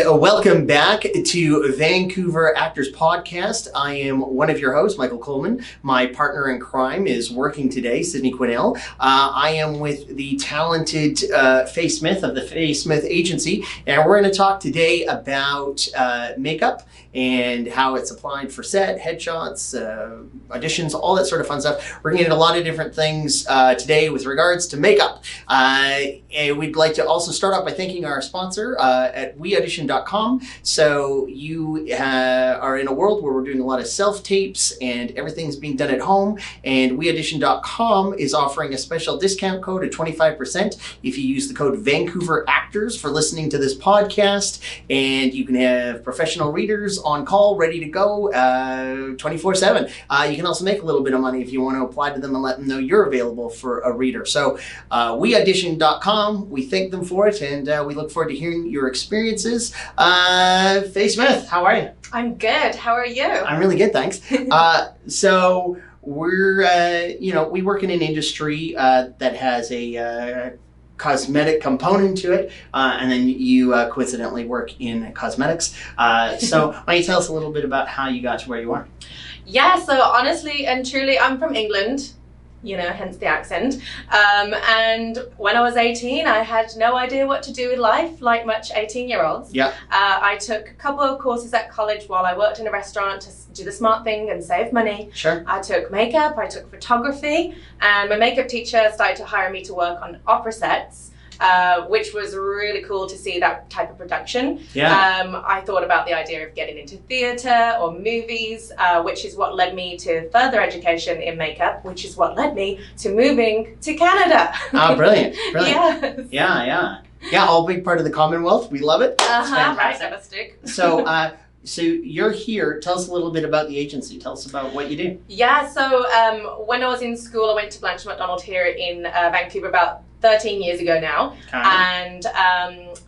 welcome back to Vancouver Actors Podcast. I am one of your hosts, Michael Coleman. My partner in crime is working today, Sydney Quinnell. I am with the talented Faye Smith of the Faye Smith Agency, and we're going to talk today about makeup and how it's applied for set, headshots, auditions, all that sort of fun stuff. We're going to get a lot of different things today with regards to makeup. And we'd like to also start off by thanking our sponsor at weaudition.com. So you are in a world where we're doing a lot of self-tapes and everything's being done at home. And weaudition.com is offering a special discount code of 25% if you use the code Vancouver Actors for listening to this podcast. And you can have professional readers on call, ready to go 24/7. You can also make a little bit of money if you want to apply to them and let them know you're available for a reader. So weaudition.com, we thank them for it, and we look forward to hearing your experiences. Faye Smith, how are you? I'm good. How are you? I'm really good, thanks. So we're, we work in an industry that has a cosmetic component to it, and then you coincidentally work in cosmetics. So why don't you tell us a little bit about how you got to where you are? Yeah, so honestly and truly, I'm from England, hence the accent. And when I was 18, I had no idea what to do with life, like much 18-year-olds. Yeah. I took a couple of courses at college while I worked in a restaurant to do the smart thing and save money. Sure. I took makeup, I took photography, and my makeup teacher started to hire me to work on opera sets. Which was really cool to see that type of production. Yeah. I thought about the idea of getting into theatre or movies, which is what led me to further education in makeup, which is what led me to moving to Canada. Oh, brilliant. Yes. Yeah, all big part of the Commonwealth. We love it. It's fantastic. Fantastic. So you're here. Tell us a little bit about the agency. Tell us about what you do. Yeah, so when I was in school, I went to Blanche McDonald here in Vancouver about 13 years ago now. Okay. And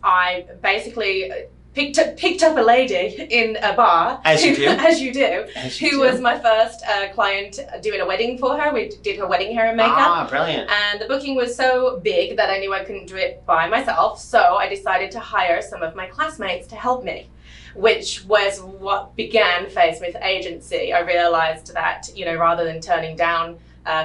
I basically picked up a lady in a bar. As you do. Who was my first client doing a wedding for her. We did her wedding hair and makeup. Ah, brilliant. And the booking was so big that I knew I couldn't do it by myself. So I decided to hire some of my classmates to help me, which was what began Faye Smith Agency. I realized that, rather than turning down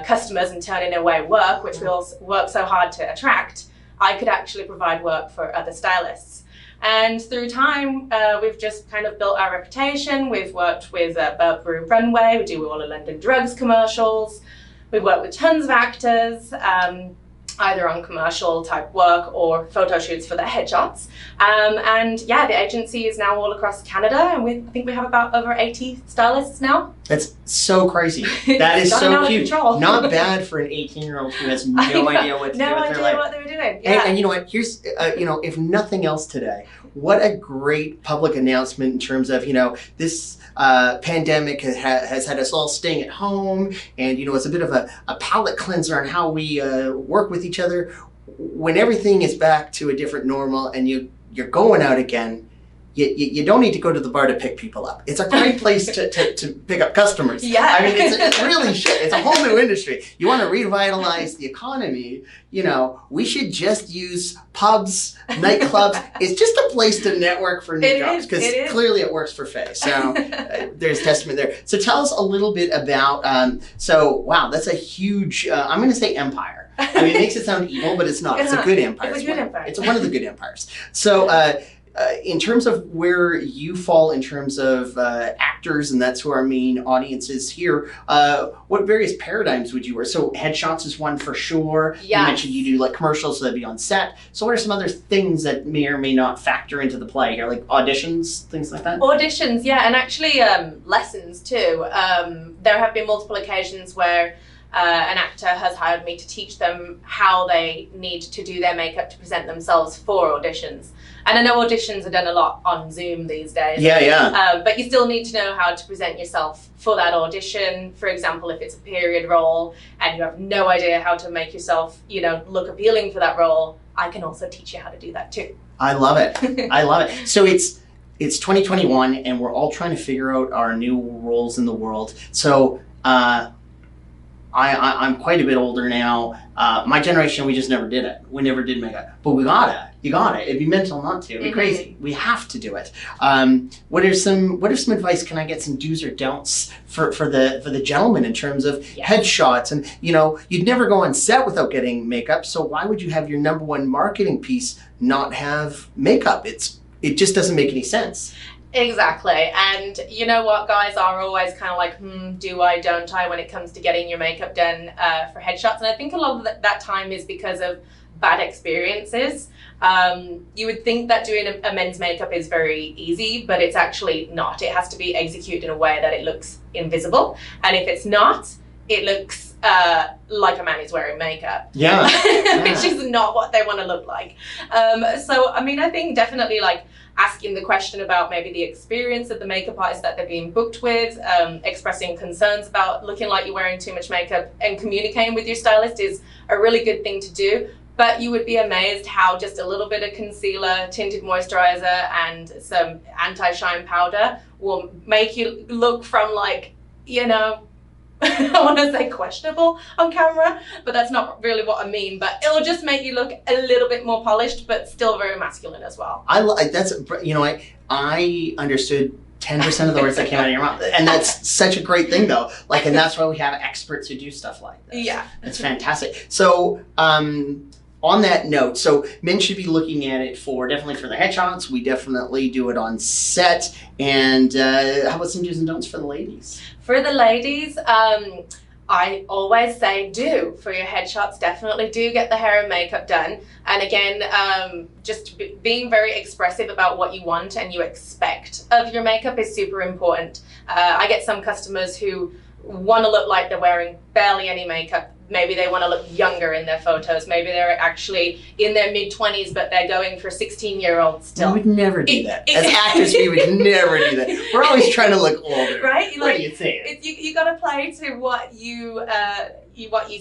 customers and turning away work, which we all work so hard to attract, I could actually provide work for other stylists. And through time, we've just kind of built our reputation. We've worked with Burberry Runway, we do all the London Drugs commercials. We've worked with tons of actors, either on commercial type work or photo shoots for their headshots. And yeah, the agency is now all across Canada, and I think we have about over 80 stylists now. That's so crazy. That is so cute. Not bad for an 18-year-old who has no idea what to do with their life. No idea what they were doing. Yeah. And you know what? Here's, if nothing else today, what a great public announcement in terms of, this pandemic has had us all staying at home, and, it's a bit of a palate cleanser on how we work with each other. When everything is back to a different normal and you're going out again, you don't need to go to the bar to pick people up. It's a great place to pick up customers. Yeah. I mean, it's really shit. It's a whole new industry. You want to revitalize the economy, we should just use pubs, nightclubs. It's just a place to network for new jobs, because clearly it works for Faye. So there's testament there. So tell us a little bit about, wow, that's a huge, I'm going to say empire. I mean, it makes it sound evil, but it's not. It's a good empire. It's a good empire. It's one of the good empires. So in terms of where you fall in terms of actors, and that's who our main audience is here, what various paradigms would you wear? So headshots is one for sure. Yes. You mentioned you do like commercials, so that'd be on set. So what are some other things that may or may not factor into the play here, like auditions, things like that? Auditions, yeah, and actually lessons too. There have been multiple occasions where an actor has hired me to teach them how they need to do their makeup to present themselves for auditions. And I know auditions are done a lot on Zoom these days. Yeah. But you still need to know how to present yourself for that audition. For example, if it's a period role and you have no idea how to make yourself, look appealing for that role, I can also teach you how to do that too. I love it. I love it. So it's 2021 and we're all trying to figure out our new roles in the world. So I'm quite a bit older now. My generation, we just never did it. We never did makeup, but we gotta. You got it. It'd be mental not to. It'd be crazy. We have to do it. What are some advice? Can I get some do's or don'ts for the gentleman in terms of headshots? And you'd never go on set without getting makeup. So why would you have your number one marketing piece not have makeup? It just doesn't make any sense. Exactly. And you know what, guys are always kind of like, do I, don't I, when it comes to getting your makeup done for headshots. And I think a lot of that time is because of bad experiences. You would think that doing a men's makeup is very easy, but it's actually not. It has to be executed in a way that it looks invisible. And if it's not, it looks like a man is wearing makeup. Yeah. Which is not what they want to look like. So, I mean, I think definitely like asking the question about maybe the experience of the makeup artist that they're being booked with, expressing concerns about looking like you're wearing too much makeup, and communicating with your stylist is a really good thing to do. But you would be amazed how just a little bit of concealer, tinted moisturizer, and some anti-shine powder will make you look from like, I want to say questionable on camera, but that's not really what I mean. But it'll just make you look a little bit more polished, but still very masculine as well. I understood 10% of the words that came out of your mouth, and that's such a great thing, though. And that's why we have experts who do stuff like this. Yeah, it's fantastic. So, on that note, so men should be looking at it definitely for the headshots. We definitely do it on set. And how about some do's and don'ts for the ladies? For the ladies, I always say for your headshots, definitely do get the hair and makeup done. And again, just being very expressive about what you want and you expect of your makeup is super important. I get some customers who want to look like they're wearing barely any makeup. Maybe they want to look younger in their photos. Maybe they're actually in their mid-20s, but they're going for 16-year-olds still. We would never do that. As actors, we would never do that. We're always trying to look older. Right? What do you think? You got to play to what you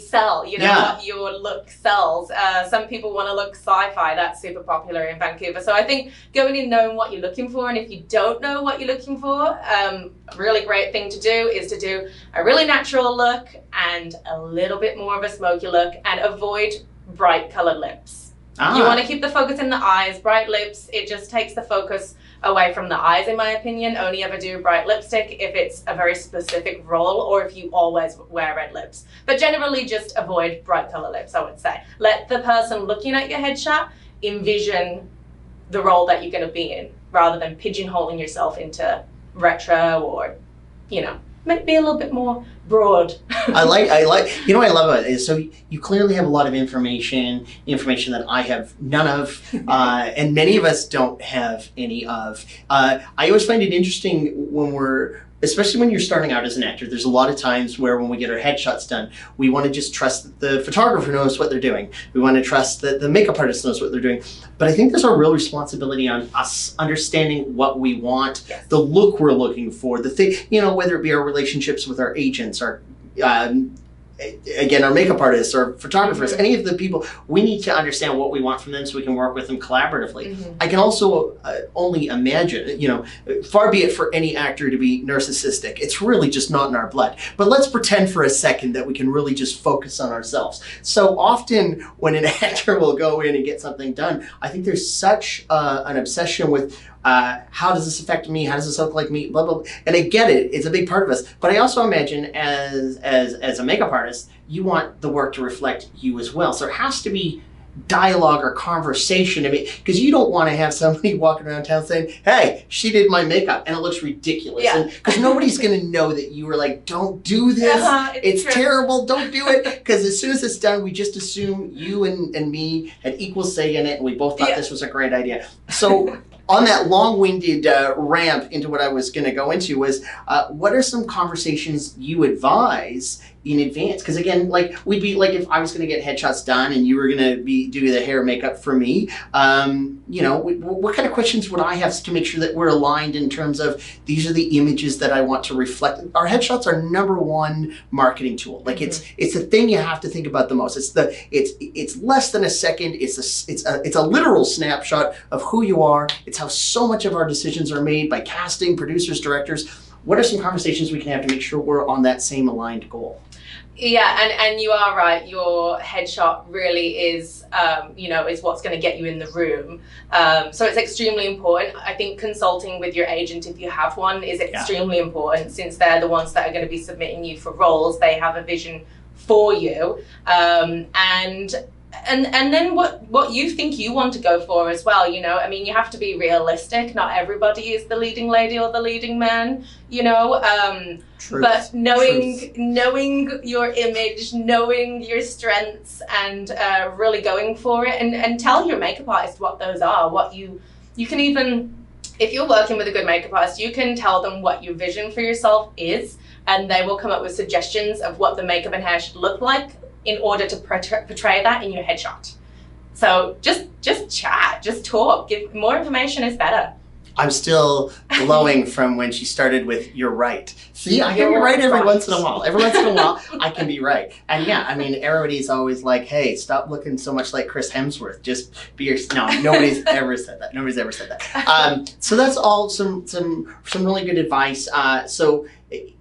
sell, what your look sells. Some people want to look sci-fi. That's super popular in Vancouver. So I think going in knowing what you're looking for, and if you don't know what you're looking for, a really great thing to do is to do a really natural look and a little bit more of a smoky look, and avoid bright colored lips. You want to keep the focus in the eyes. Bright lips, it just takes the focus away from the eyes, in my opinion. Only ever do bright lipstick if it's a very specific role, or if you always wear red lips. But generally just avoid bright color lips, I would say. Let the person looking at your headshot envision the role that you're going to be in, rather than pigeonholing yourself into retro or, maybe a little bit more broad. I like, I love it is, so you clearly have a lot of information that I have none of, and many of us don't have any of. I always find it interesting especially when you're starting out as an actor, there's a lot of times where when we get our headshots done, we want to just trust that the photographer knows what they're doing. We want to trust that the makeup artist knows what they're doing. But I think there's a real responsibility on us understanding what we want, the look we're looking for, the thing, whether it be our relationships with our agents, our makeup artists or photographers, any of the people, we need to understand what we want from them so we can work with them collaboratively. I can also only imagine, far be it for any actor to be narcissistic. It's really just not in our blood. But let's pretend for a second that we can really just focus on ourselves. So often when an actor will go in and get something done, I think there's such an obsession with how does this affect me? How does this look like me? Blah, blah, blah. And I get it. It's a big part of us. But I also imagine as a makeup artist, you want the work to reflect you as well. So there has to be dialogue or conversation. Because you don't want to have somebody walking around town saying, hey, she did my makeup and it looks ridiculous. Because nobody's going to know that you were like, don't do this. It's terrible. Don't do it. Because as soon as it's done, we just assume you and me had equal say in it. And we both thought this was a great idea. So on that long-winded ramp into what I was going to go into was, what are some conversations you advise in advance? Because again, we'd be like, if I was going to get headshots done and you were going to be doing the hair and makeup for me, what kind of questions would I have to make sure that we're aligned in terms of these are the images that I want to reflect? Our headshots are number one marketing tool. It's the thing you have to think about the most. It's less than a second. It's a literal snapshot of who you are. It's how so much of our decisions are made by casting, producers, directors. what are some conversations we can have to make sure we're on that same aligned goal? Yeah, and you are right. Your headshot really is, is what's going to get you in the room. So it's extremely important. I think consulting with your agent, if you have one, is extremely important, since they're the ones that are going to be submitting you for roles. They have a vision for you, and then what you think you want to go for as well. You have to be realistic. Not everybody is the leading lady or the leading man, Truth. But knowing your image, knowing your strengths, and really going for it, and tell your makeup artist what those are. What you can even, if you're working with a good makeup artist, you can tell them what your vision for yourself is, and they will come up with suggestions of what the makeup and hair should look like in order to portray that in your headshot. So just chat, just talk. Give more information is better. I'm still glowing from when she started with "you're right." See, I can be right every once in a while. Every once in a while, I can be right. And everybody's always like, "Hey, stop looking so much like Chris Hemsworth. Just be your." No, nobody's ever said that. Nobody's ever said that. So that's all some really good advice. So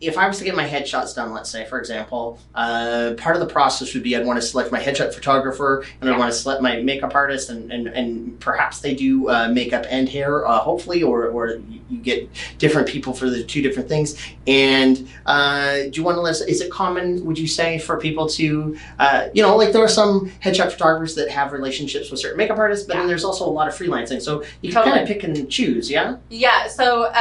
if I was to get my headshots done, let's say, for example, part of the process would be I'd want to select my headshot photographer, and I'd want to select my makeup artist, and perhaps they do makeup and hair, hopefully, or you get different people for the two different things. And do you want to list, is it common, would you say, for people to, like there are some headshot photographers that have relationships with certain makeup artists, but then there's also a lot of freelancing. So you can kind of pick and choose, yeah? Yeah, so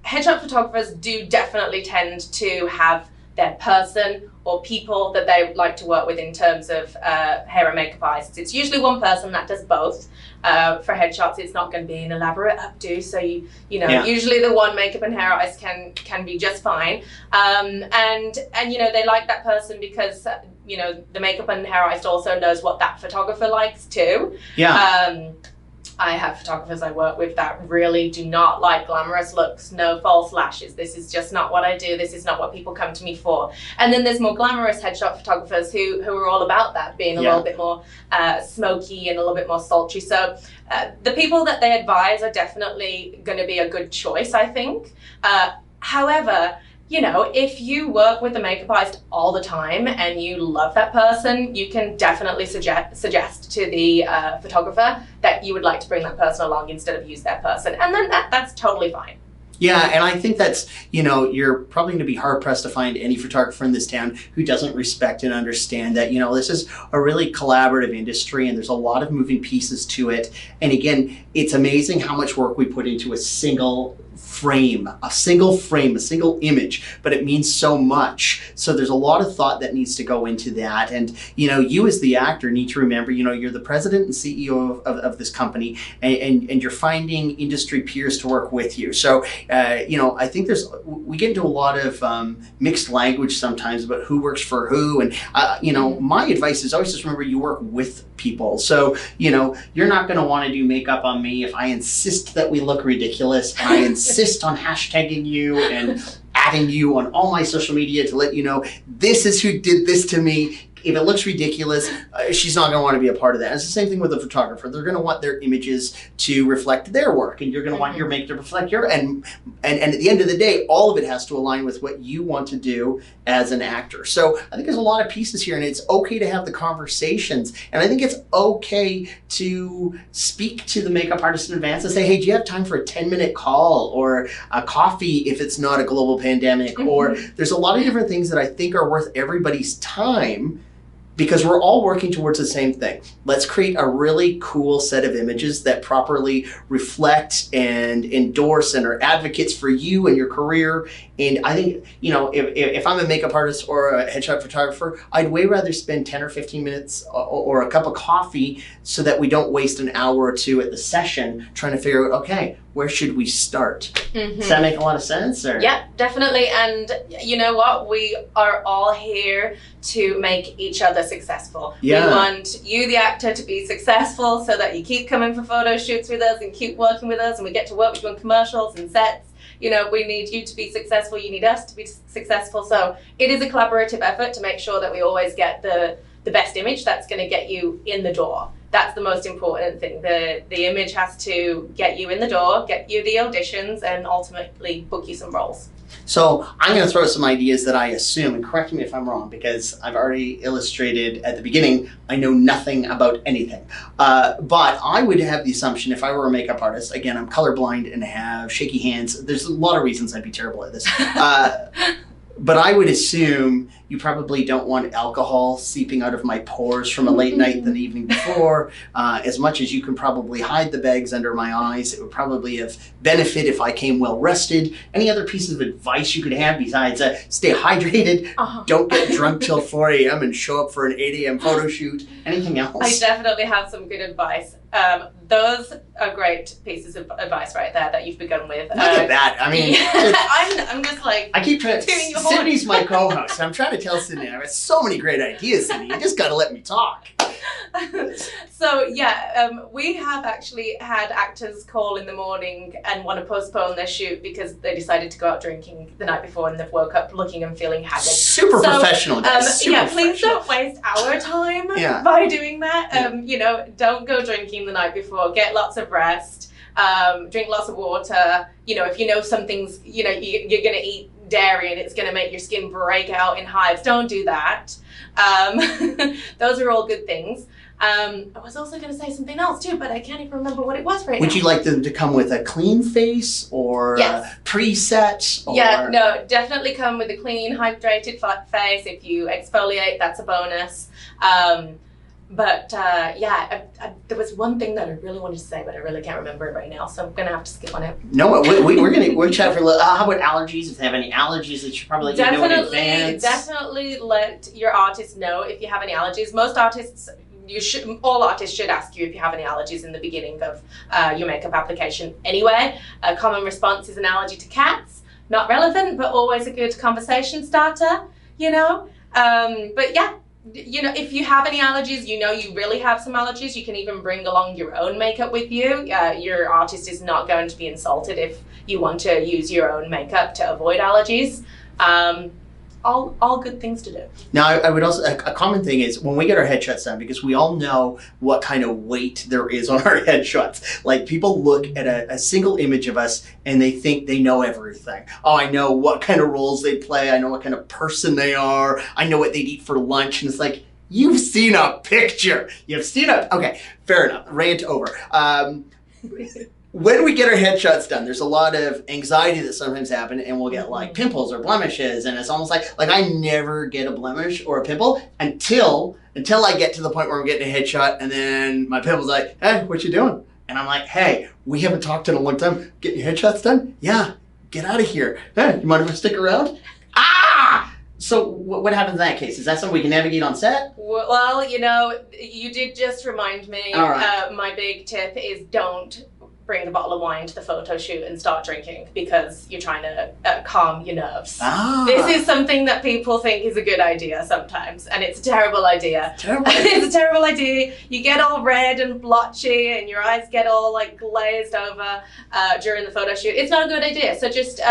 headshot photographers do definitely tend to have their person or people that they like to work with in terms of hair and makeup artists. It's usually one person that does both. For headshots, it's not going to be an elaborate updo, so usually the one makeup and hair artist can be just fine. And they like that person because the makeup and hair artist also knows what that photographer likes too. Yeah. I have photographers I work with that really do not like glamorous looks, no false lashes. This is just not what I do. This is not what people come to me for. And then there's more glamorous headshot photographers who are all about that, being a little bit more smoky and a little bit more sultry. So the people that they advise are definitely going to be a good choice, I think. However, if you work with a makeup artist all the time and you love that person, you can definitely suggest to the photographer that you would like to bring that person along instead of use their person. And then that's totally fine. Yeah, and I think that's, you're probably going to be hard-pressed to find any photographer in this town who doesn't respect and understand that, this is a really collaborative industry and there's a lot of moving pieces to it. And again, it's amazing how much work we put into a single frame, a single image, but it means so much. So there's a lot of thought that needs to go into that. And, you as the actor need to remember, you're the president and CEO of this company, and you're finding industry peers to work with you. So, I think we get into a lot of mixed language sometimes about who works for who. And, my advice is always just remember you work with people. So, you're not going to want to do makeup on me if I insist that we look ridiculous, and I insist on hashtagging you and adding you on all my social media to let you know this is who did this to me. If it looks ridiculous, she's not going to want to be a part of that. And it's the same thing with a photographer. They're going to want their images to reflect their work, and you're going to want your makeup to reflect your. And at the end of the day, all of it has to align with what you want to do as an actor. So I think there's a lot of pieces here, and it's okay to have the conversations. And I think it's okay to speak to the makeup artist in advance and say, hey, do you have time for a 10-minute call or a coffee if it's not a global pandemic? Or there's a lot of different things that I think are worth everybody's time, because we're all working towards the same thing. Let's create a really cool set of images that properly reflect and endorse and are advocates for you and your career. And I think, if I'm a makeup artist or a headshot photographer, I'd way rather spend 10 or 15 minutes or a cup of coffee so that we don't waste an hour or two at the session trying to figure out, okay, where should we start? Does that make a lot of sense? Or? Yeah, definitely. And you know what? We are all here to make each other successful. Yeah. We want you, the actor, to be successful so that you keep coming for photo shoots with us and keep working with us, and we get to work with you on commercials and sets. We need you to be successful. You need us to be successful. So it is a collaborative effort to make sure that we always get the best image that's going to get you in the door. that's the most important thing. The image has to get you in the door, get you the auditions, and ultimately book you some roles. So I'm going to throw some ideas that I assume, and correct me if I'm wrong, because I've already illustrated at the beginning, I know nothing about anything. But I would have the assumption if I were a makeup artist, again, I'm colorblind and have shaky hands. There's a lot of reasons I'd be terrible at this. But I would assume you probably don't want alcohol seeping out of my pores from a late night the evening before. As much as you can probably hide the bags under my eyes, it would probably have benefit if I came well rested. Any other pieces of advice you could have besides stay hydrated, don't get drunk till 4 a.m. and show up for an 8 a.m. photo shoot? Anything else? I definitely have some good advice. Those are great pieces of advice right there that you've begun with. Look at that. I mean, I'm just like, I keep trying. Sydney's my co-host. I'm trying to tell Sydney, I have so many great ideas, Sydney. You just got to let me talk. So we have actually had actors call in the morning and want to postpone their shoot because they decided to go out drinking the night before and they've woke up looking and feeling haggard. Super professional, guys. Please don't waste our time by doing that. Don't go drinking the night before. Get lots of rest. Drink lots of water. If you know something's, you're going to eat dairy and it's going to make your skin break out in hives, don't do that. Those are all good things. I was also going to say something else too, but I can't even remember what it was right now. Would you like them to come with a clean face or preset? Or... Yeah, no, definitely come with a clean, hydrated face. If you exfoliate, that's a bonus. There was one thing that I really wanted to say, but I really can't remember it right now, so I'm going to have to skip on it. No, we're chat for a little. How about allergies? If they have any allergies that you probably let you know in advance. Definitely let your artist know if you have any allergies. All artists should ask you if you have any allergies in the beginning of your makeup application anyway. A common response is an allergy to cats. Not relevant, but always a good conversation starter, if you have any allergies, you really have some allergies, you can even bring along your own makeup with you. Your artist is not going to be insulted if you want to use your own makeup to avoid allergies. All good things to do. Now, I would also, a common thing is when we get our headshots done, because we all know what kind of weight there is on our headshots. Like, people look at a single image of us and they think they know everything. Oh, I know what kind of roles they play. I know what kind of person they are. I know what they'd eat for lunch. And it's like, you've seen a picture. Okay, fair enough. Rant over. When we get our headshots done, there's a lot of anxiety that sometimes happen, and we'll get like pimples or blemishes, and it's almost like I never get a blemish or a pimple until I get to the point where I'm getting a headshot, and then my pimple's like, hey, what you doing? And I'm like, hey, we haven't talked in a long time. Getting your headshots done? Yeah, get out of here. Hey, you mind if I stick around? Ah! So what happens in that case? Is that something we can navigate on set? Well, you did just remind me. All right. My big tip is don't bring a bottle of wine to the photo shoot and start drinking because you're trying to calm your nerves. This is something that people think is a good idea sometimes, and it's a terrible idea. It's a terrible idea. You get all red and blotchy and your eyes get all like glazed over during the photo shoot. It's not a good idea. So just,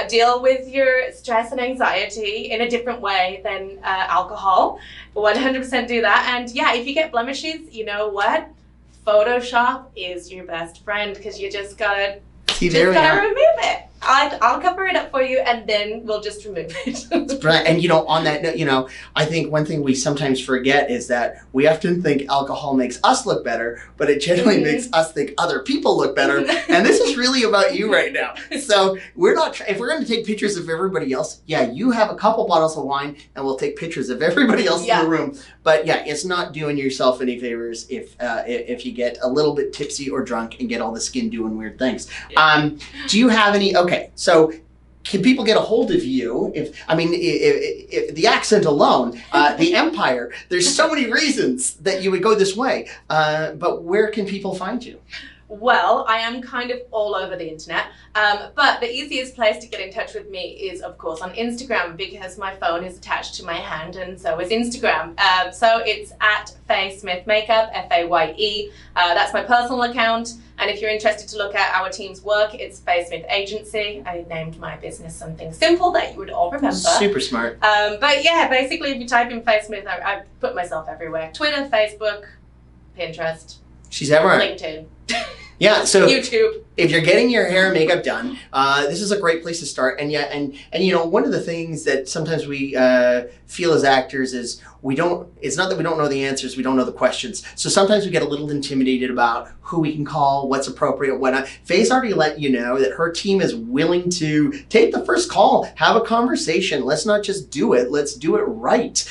deal with your stress and anxiety in a different way than alcohol. 100% do that. And if you get blemishes, you know what? Photoshop is your best friend because you just gotta remove it. I'll cover it up for you, and then we'll just remove it. And on that note, I think one thing we sometimes forget is that we often think alcohol makes us look better, but it generally makes us think other people look better. And this is really about you right now. So we're not. If we're going to take pictures of everybody else, you have a couple bottles of wine, and we'll take pictures of everybody else in the room. But it's not doing yourself any favors if you get a little bit tipsy or drunk and get all the skin doing weird things. Do you have any? Okay, so can people get a hold of you? If the accent alone, the empire, there's so many reasons that you would go this way. But where can people find you? Well, I am kind of all over the internet, but the easiest place to get in touch with me is, of course, on Instagram because my phone is attached to my hand, and so is Instagram. So it's at Faye Smith Makeup, Faye. That's my personal account. And if you're interested to look at our team's work, it's Faye Smith Agency. I named my business something simple that you would all remember. Super smart. But basically, if you type in Faye Smith, I put myself everywhere. Twitter, Facebook, Pinterest, She's everywhere. LinkedIn, Yeah, so YouTube. if you're getting your hair and makeup done, this is a great place to start. And yeah, and you know, one of the things that sometimes we feel as actors is it's not that we don't know the answers, we don't know the questions. So sometimes we get a little intimidated about who we can call, what's appropriate, what not. Faye's already let you know that her team is willing to take the first call, have a conversation. Let's not just do it, let's do it right.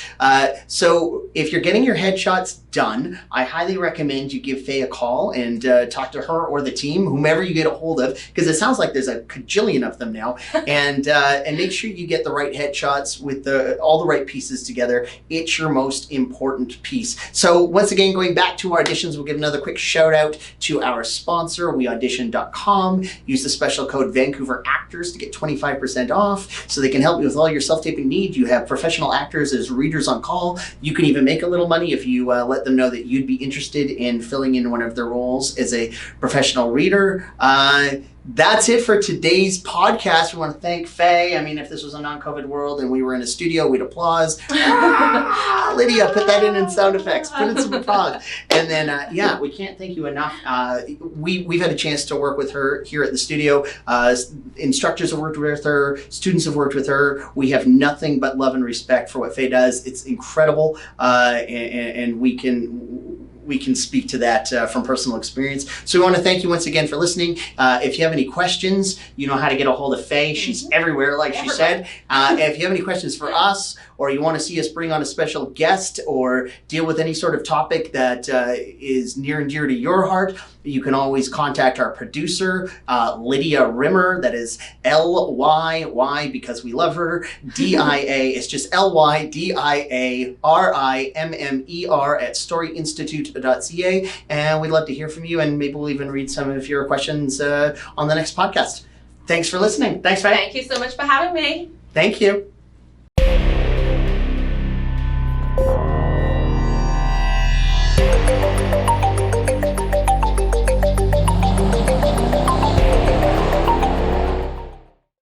So if you're getting your headshots done, I highly recommend you give Faye a call and talk to her or the team, whomever you get a hold of, because it sounds like there's a cajillion of them now, and make sure you get the right headshots with all the right pieces together. It's your most important piece. So once again, going back to our auditions, we'll give another quick shout out to our sponsor, weaudition.com. Use the special code Vancouver Actors to get 25% off, so they can help you with all your self-taping needs. You have professional actors as readers on call. You can even make a little money if you let them know that you'd be interested in filling in one of their roles as a professional reader. That's it for today's podcast. We want to thank Faye. I mean, if this was a non-COVID world and we were in a studio, we'd applause. Lydia, put that in sound effects. Put in some applause. And then, yeah, we can't thank you enough. We've had a chance to work with her here at the studio. Instructors have worked with her. Students have worked with her. We have nothing but love and respect for what Faye does. It's incredible, and we can speak to that from personal experience. So we want to thank you once again for listening. If you have any questions, you know how to get a hold of Faye. She's everywhere, like she said. If you have any questions for us, or you want to see us bring on a special guest or deal with any sort of topic that is near and dear to your heart, you can always contact our producer, Lydia Rimmer. That is L-Y-Y, because we love her, D-I-A. It's just L-Y-D-I-A-R-I-M-M-E-R at storyinstitute.ca. And we'd love to hear from you, and maybe we'll even read some of your questions on the next podcast. Thanks for listening. Thanks, Faye. Thank you so much for having me. Thank you.